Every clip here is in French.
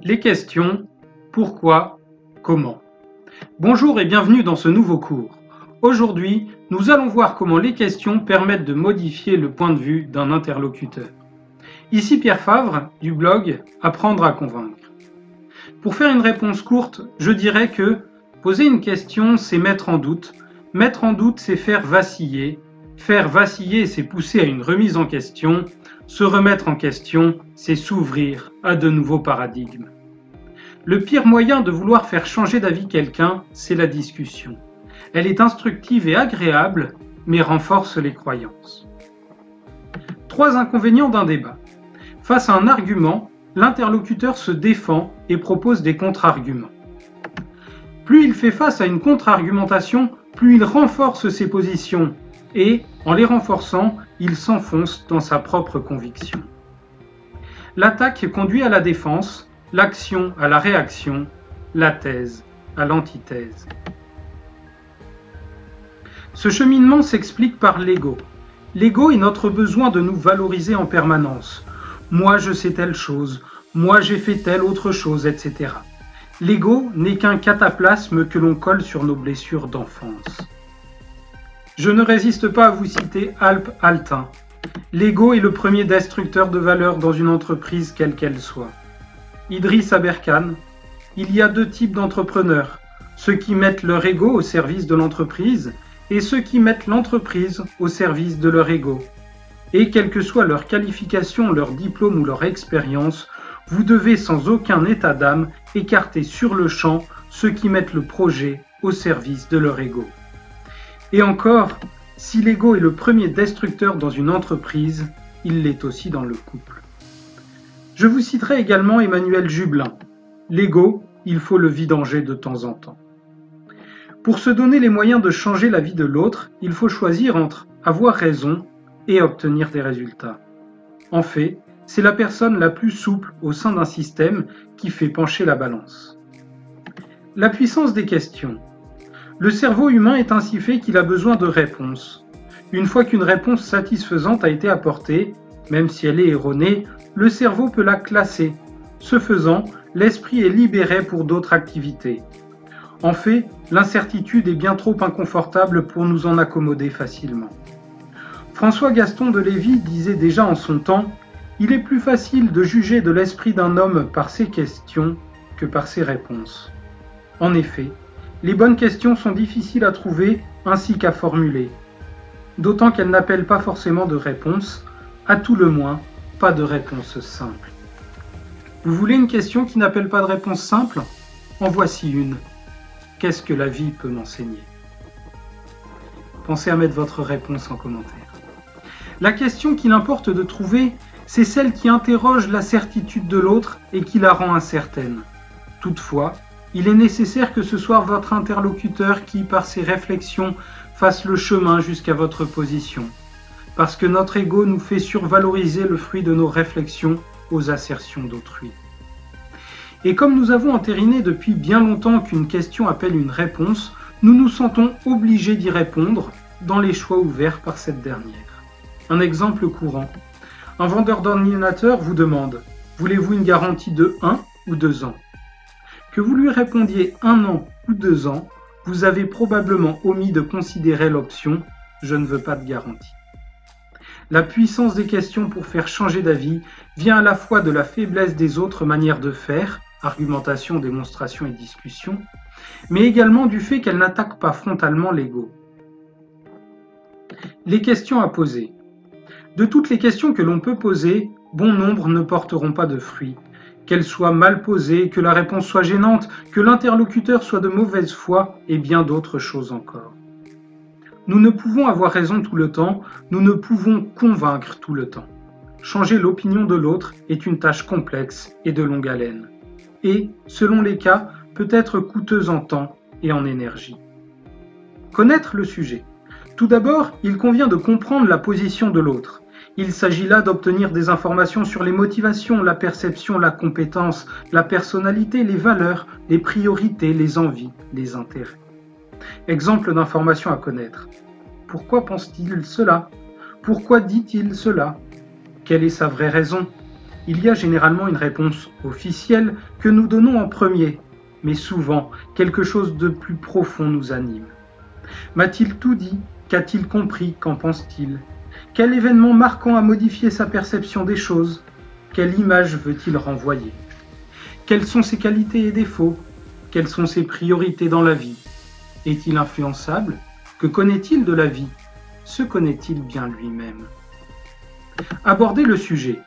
Les questions, pourquoi, comment. Bonjour et bienvenue dans ce nouveau cours. Aujourd'hui, nous allons voir comment les questions permettent de modifier le point de vue d'un interlocuteur. Ici Pierre Favre, du blog Apprendre à convaincre. Pour faire une réponse courte, je dirais que poser une question, c'est mettre en doute. Mettre en doute, c'est faire vaciller. Faire vaciller, c'est pousser à une remise en question. Se remettre en question, c'est s'ouvrir à de nouveaux paradigmes. Le pire moyen de vouloir faire changer d'avis quelqu'un, c'est la discussion. Elle est instructive et agréable, mais renforce les croyances. 3 inconvénients d'un débat. Face à un argument, l'interlocuteur se défend et propose des contre-arguments. Plus il fait face à une contre-argumentation, plus il renforce ses positions et, en les renforçant, il s'enfonce dans sa propre conviction. L'attaque conduit à la défense, l'action à la réaction, la thèse à l'antithèse. Ce cheminement s'explique par l'ego. L'ego est notre besoin de nous valoriser en permanence. Moi je sais telle chose, moi j'ai fait telle autre chose, etc. L'ego n'est qu'un cataplasme que l'on colle sur nos blessures d'enfance. Je ne résiste pas à vous citer Alp Altin. L'ego est le premier destructeur de valeur dans une entreprise quelle qu'elle soit. Idriss Aberkan, il y a 2 types d'entrepreneurs, ceux qui mettent leur ego au service de l'entreprise et ceux qui mettent l'entreprise au service de leur ego. Et quelle que soit leur qualification, leur diplôme ou leur expérience, vous devez sans aucun état d'âme écarter sur le champ ceux qui mettent le projet au service de leur ego. Et encore, si l'ego est le premier destructeur dans une entreprise, il l'est aussi dans le couple. Je vous citerai également Emmanuel Jublin. L'ego, il faut le vidanger de temps en temps. Pour se donner les moyens de changer la vie de l'autre, il faut choisir entre avoir raison et obtenir des résultats. En fait, c'est la personne la plus souple au sein d'un système qui fait pencher la balance. La puissance des questions. Le cerveau humain est ainsi fait qu'il a besoin de réponses. Une fois qu'une réponse satisfaisante a été apportée, même si elle est erronée, le cerveau peut la classer. Ce faisant, l'esprit est libéré pour d'autres activités. En fait, l'incertitude est bien trop inconfortable pour nous en accommoder facilement. François Gaston de Lévy disait déjà en son temps « Il est plus facile de juger de l'esprit d'un homme par ses questions que par ses réponses. » En effet, les bonnes questions sont difficiles à trouver ainsi qu'à formuler, d'autant qu'elles n'appellent pas forcément de réponse, à tout le moins, pas de réponse simple. Vous voulez une question qui n'appelle pas de réponse simple? En voici une. Qu'est-ce que la vie peut m'enseigner? Pensez à mettre votre réponse en commentaire. La question qu'il importe de trouver, c'est celle qui interroge la certitude de l'autre et qui la rend incertaine. Toutefois, il est nécessaire que ce soit votre interlocuteur qui, par ses réflexions, fasse le chemin jusqu'à votre position, parce que notre ego nous fait survaloriser le fruit de nos réflexions aux assertions d'autrui. Et comme nous avons entériné depuis bien longtemps qu'une question appelle une réponse, nous nous sentons obligés d'y répondre dans les choix ouverts par cette dernière. Un exemple courant. Un vendeur d'ordinateur vous demande « Voulez-vous une garantie de 1 ou 2 ans ?» Que vous lui répondiez 1 an ou 2 ans, vous avez probablement omis de considérer l'option « Je ne veux pas de garantie ». La puissance des questions pour faire changer d'avis vient à la fois de la faiblesse des autres manières de faire, argumentation, démonstration et discussion, mais également du fait qu'elles n'attaquent pas frontalement l'ego. Les questions à poser. De toutes les questions que l'on peut poser, bon nombre ne porteront pas de fruits. Qu'elles soient mal posées, que la réponse soit gênante, que l'interlocuteur soit de mauvaise foi et bien d'autres choses encore. Nous ne pouvons avoir raison tout le temps, nous ne pouvons convaincre tout le temps. Changer l'opinion de l'autre est une tâche complexe et de longue haleine. Et, selon les cas, peut être coûteuse en temps et en énergie. Connaître le sujet. Tout d'abord, il convient de comprendre la position de l'autre. Il s'agit là d'obtenir des informations sur les motivations, la perception, la compétence, la personnalité, les valeurs, les priorités, les envies, les intérêts. Exemple d'informations à connaître. Pourquoi pense-t-il cela? Pourquoi dit-il cela? Quelle est sa vraie raison? Il y a généralement une réponse officielle que nous donnons en premier, mais souvent quelque chose de plus profond nous anime. M'a-t-il tout dit? Qu'a-t-il compris? Qu'en pense-t-il? Quel événement marquant a modifié sa perception des choses? Quelle image veut-il renvoyer? Quelles sont ses qualités et défauts? Quelles sont ses priorités dans la vie? Est-il influençable? Que connaît-il de la vie? Se connaît-il bien lui-même? Abordez le sujet.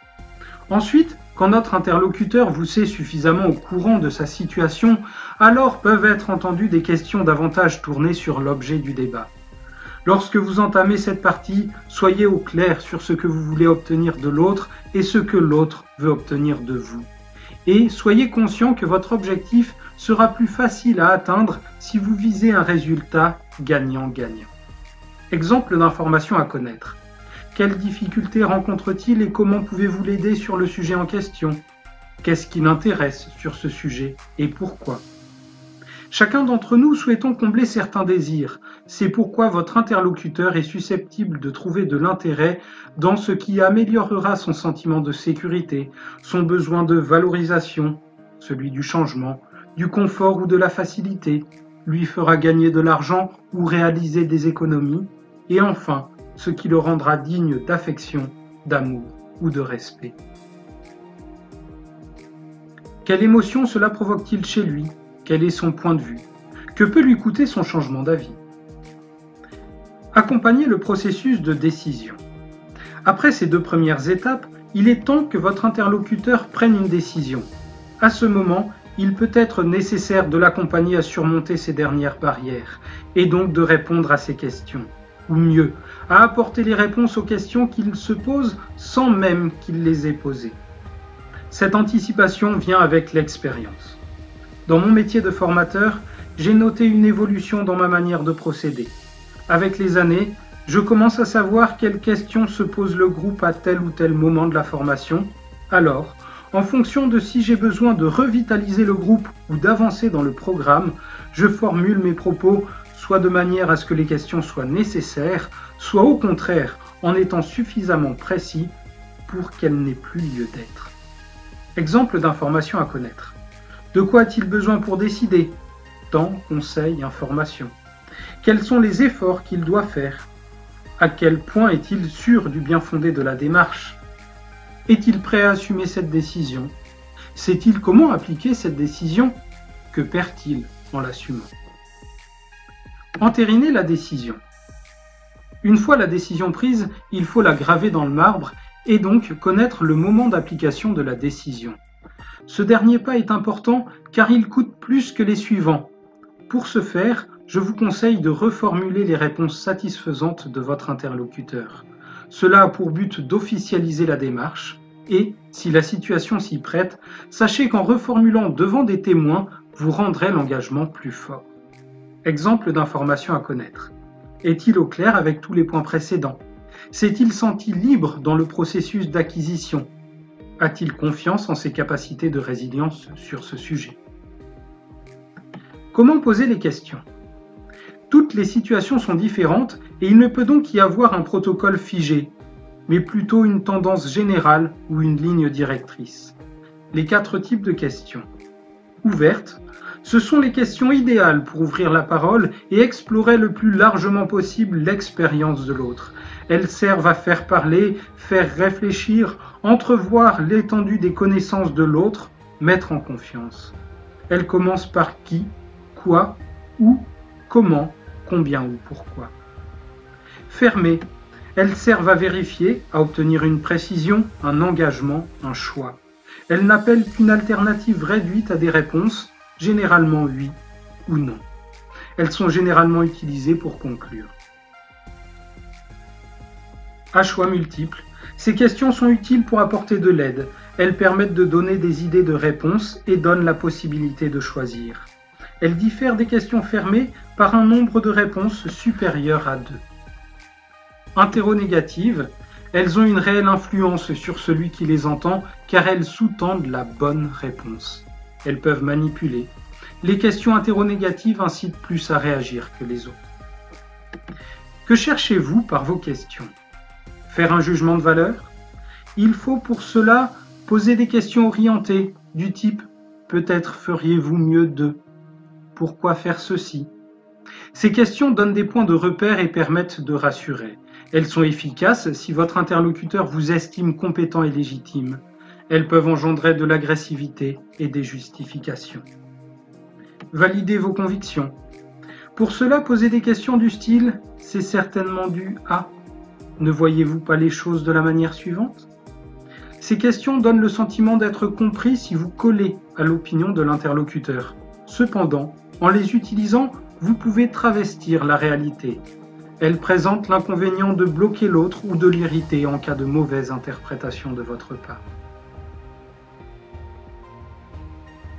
Ensuite, quand notre interlocuteur vous sait suffisamment au courant de sa situation, alors peuvent être entendues des questions davantage tournées sur l'objet du débat. Lorsque vous entamez cette partie, soyez au clair sur ce que vous voulez obtenir de l'autre et ce que l'autre veut obtenir de vous. Et soyez conscient que votre objectif sera plus facile à atteindre si vous visez un résultat gagnant-gagnant. Exemple d'information à connaître. Quelles difficultés rencontre-t-il et comment pouvez-vous l'aider sur le sujet en question? Qu'est-ce qui l'intéresse sur ce sujet et pourquoi? Chacun d'entre nous souhaitons combler certains désirs. C'est pourquoi votre interlocuteur est susceptible de trouver de l'intérêt dans ce qui améliorera son sentiment de sécurité, son besoin de valorisation, celui du changement, du confort ou de la facilité, lui fera gagner de l'argent ou réaliser des économies, et enfin, ce qui le rendra digne d'affection, d'amour ou de respect. Quelle émotion cela provoque-t-il chez lui? Quel est son point de vue? Que peut lui coûter son changement d'avis? Accompagnez le processus de décision. Après ces deux premières étapes, il est temps que votre interlocuteur prenne une décision. À ce moment, il peut être nécessaire de l'accompagner à surmonter ces dernières barrières, et donc de répondre à ces questions. Ou mieux, à apporter les réponses aux questions qu'il se pose sans même qu'il les ait posées. Cette anticipation vient avec l'expérience. Dans mon métier de formateur, j'ai noté une évolution dans ma manière de procéder. Avec les années, je commence à savoir quelles questions se pose le groupe à tel ou tel moment de la formation. Alors, en fonction de si j'ai besoin de revitaliser le groupe ou d'avancer dans le programme, je formule mes propos soit de manière à ce que les questions soient nécessaires, soit au contraire en étant suffisamment précis pour qu'elles n'aient plus lieu d'être. Exemple d'information à connaître. De quoi a-t-il besoin pour décider? Temps, conseil, information. Quels sont les efforts qu'il doit faire? À quel point est-il sûr du bien fondé de la démarche? Est-il prêt à assumer cette décision? Sait-il comment appliquer cette décision? Que perd-il en l'assumant? Entériner la décision. Une fois la décision prise, il faut la graver dans le marbre et donc connaître le moment d'application de la décision. Ce dernier pas est important car il coûte plus que les suivants. Pour ce faire, je vous conseille de reformuler les réponses satisfaisantes de votre interlocuteur. Cela a pour but d'officialiser la démarche et, si la situation s'y prête, sachez qu'en reformulant devant des témoins, vous rendrez l'engagement plus fort. Exemple d'information à connaître. Est-il au clair avec tous les points précédents? S'est-il senti libre dans le processus d'acquisition? A-t-il confiance en ses capacités de résilience sur ce sujet? Comment poser les questions? Toutes les situations sont différentes et il ne peut donc y avoir un protocole figé, mais plutôt une tendance générale ou une ligne directrice. Les 4 types de questions. Ouvertes, ce sont les questions idéales pour ouvrir la parole et explorer le plus largement possible l'expérience de l'autre. Elles servent à faire parler, faire réfléchir, entrevoir l'étendue des connaissances de l'autre, mettre en confiance. Elles commencent par qui, quoi, où, comment, combien ou pourquoi. Fermées, elles servent à vérifier, à obtenir une précision, un engagement, un choix. Elles n'appellent qu'une alternative réduite à des réponses, généralement oui ou non. Elles sont généralement utilisées pour conclure. À choix multiples, ces questions sont utiles pour apporter de l'aide. Elles permettent de donner des idées de réponse et donnent la possibilité de choisir. Elles diffèrent des questions fermées par un nombre de réponses supérieur à 2. Interrogatives, elles ont une réelle influence sur celui qui les entend car elles sous-tendent la bonne réponse. Elles peuvent manipuler. Les questions interrogatives incitent plus à réagir que les autres. Que cherchez-vous par vos questions? Faire un jugement de valeur? Il faut pour cela Posez des questions orientées du type « Peut-être feriez-vous mieux de » ? Pourquoi faire ceci ? Ces questions donnent des points de repère et permettent de rassurer. Elles sont efficaces si votre interlocuteur vous estime compétent et légitime. Elles peuvent engendrer de l'agressivité et des justifications. Validez vos convictions. Pour cela, posez des questions du style « C'est certainement dû à » ? Ne voyez-vous pas les choses de la manière suivante ? Ces questions donnent le sentiment d'être compris si vous collez à l'opinion de l'interlocuteur. Cependant, en les utilisant, vous pouvez travestir la réalité. Elles présentent l'inconvénient de bloquer l'autre ou de l'irriter en cas de mauvaise interprétation de votre part.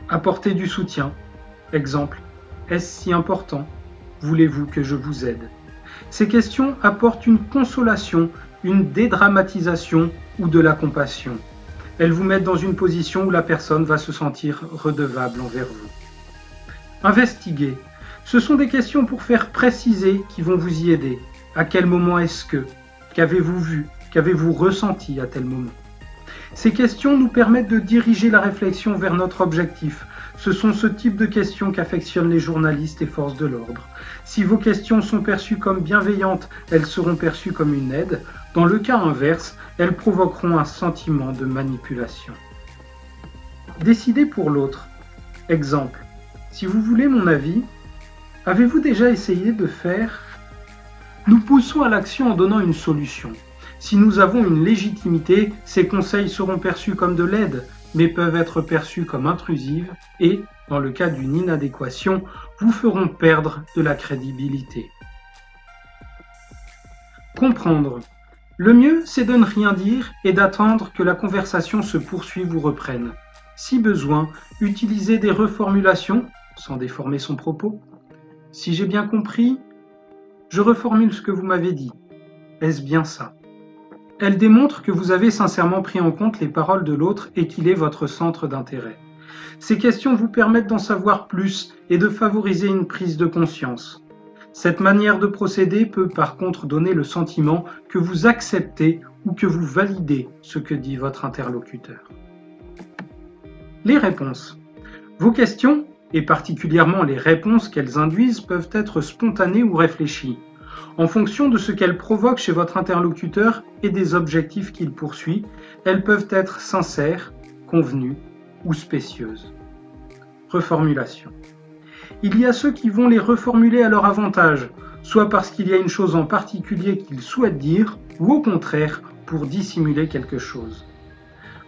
Apportez du soutien. Exemple, est-ce si important ? Voulez-vous que je vous aide ? Ces questions apportent une consolation, une dédramatisation ou de la compassion. Elles vous mettent dans une position où la personne va se sentir redevable envers vous. Investiguez. Ce sont des questions pour faire préciser qui vont vous y aider. À quel moment est-ce que ? Qu'avez-vous vu ? Qu'avez-vous ressenti à tel moment ? Ces questions nous permettent de diriger la réflexion vers notre objectif. Ce sont ce type de questions qu'affectionnent les journalistes et forces de l'ordre. Si vos questions sont perçues comme bienveillantes, elles seront perçues comme une aide. Dans le cas inverse, elles provoqueront un sentiment de manipulation. Décidez pour l'autre. Exemple, si vous voulez mon avis, avez-vous déjà essayé de faire ? Nous poussons à l'action en donnant une solution. Si nous avons une légitimité, ces conseils seront perçus comme de l'aide, mais peuvent être perçus comme intrusives et, dans le cas d'une inadéquation, vous feront perdre de la crédibilité. Comprendre. Le mieux, c'est de ne rien dire et d'attendre que la conversation se poursuive ou reprenne. Si besoin, utilisez des reformulations, sans déformer son propos. Si j'ai bien compris, je reformule ce que vous m'avez dit. Est-ce bien ça ? Elle démontre que vous avez sincèrement pris en compte les paroles de l'autre et qu'il est votre centre d'intérêt. Ces questions vous permettent d'en savoir plus et de favoriser une prise de conscience. Cette manière de procéder peut par contre donner le sentiment que vous acceptez ou que vous validez ce que dit votre interlocuteur. Les réponses. Vos questions, et particulièrement les réponses qu'elles induisent, peuvent être spontanées ou réfléchies, en fonction de ce qu'elles provoquent chez votre interlocuteur et des objectifs qu'il poursuit. Elles peuvent être sincères, convenues ou spécieuses. Reformulation. Il y a ceux qui vont les reformuler à leur avantage, soit parce qu'il y a une chose en particulier qu'ils souhaitent dire, ou au contraire, pour dissimuler quelque chose.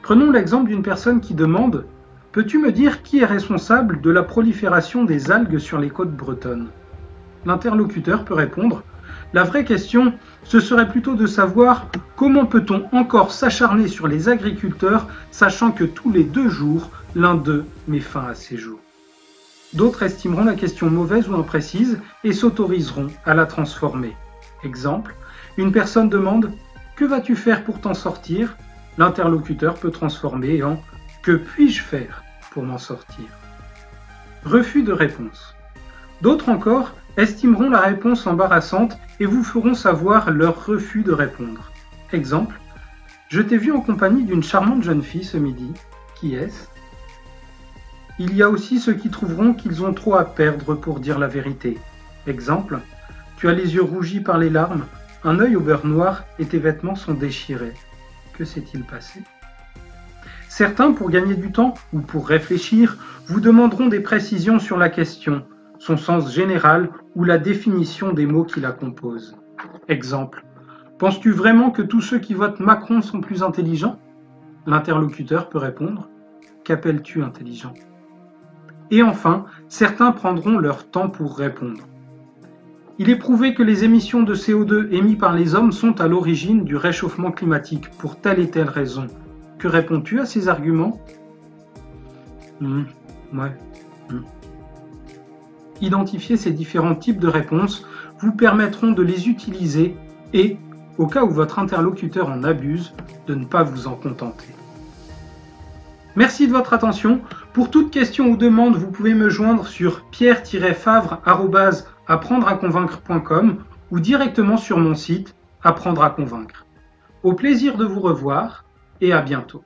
Prenons l'exemple d'une personne qui demande « Peux-tu me dire qui est responsable de la prolifération des algues sur les côtes bretonnes ?» L'interlocuteur peut répondre « La vraie question, ce serait plutôt de savoir comment peut-on encore s'acharner sur les agriculteurs, sachant que tous les 2 jours, l'un d'eux met fin à ses jours. » D'autres estimeront la question mauvaise ou imprécise et s'autoriseront à la transformer. Exemple, une personne demande « Que vas-tu faire pour t'en sortir ?» L'interlocuteur peut transformer en « Que puis-je faire pour m'en sortir ?» Refus de réponse. D'autres encore estimeront la réponse embarrassante et vous feront savoir leur refus de répondre. Exemple, je t'ai vu en compagnie d'une charmante jeune fille ce midi. Qui est-ce ? Il y a aussi ceux qui trouveront qu'ils ont trop à perdre pour dire la vérité. Exemple, tu as les yeux rougis par les larmes, un œil au beurre noir et tes vêtements sont déchirés. Que s'est-il passé ? Certains, pour gagner du temps ou pour réfléchir, vous demanderont des précisions sur la question, son sens général ou la définition des mots qui la composent. Exemple, penses-tu vraiment que tous ceux qui votent Macron sont plus intelligents ? L'interlocuteur peut répondre, qu'appelles-tu intelligent ? Et enfin, certains prendront leur temps pour répondre. Il est prouvé que les émissions de CO2 émises par les hommes sont à l'origine du réchauffement climatique pour telle et telle raison. Que réponds-tu à ces arguments ? Identifier ces différents types de réponses vous permettront de les utiliser et, au cas où votre interlocuteur en abuse, de ne pas vous en contenter. Merci de votre attention. Pour toute question ou demande, vous pouvez me joindre sur pierre-favre@apprendraconvaincre.com ou directement sur mon site Apprendre à convaincre. Au plaisir de vous revoir et à bientôt.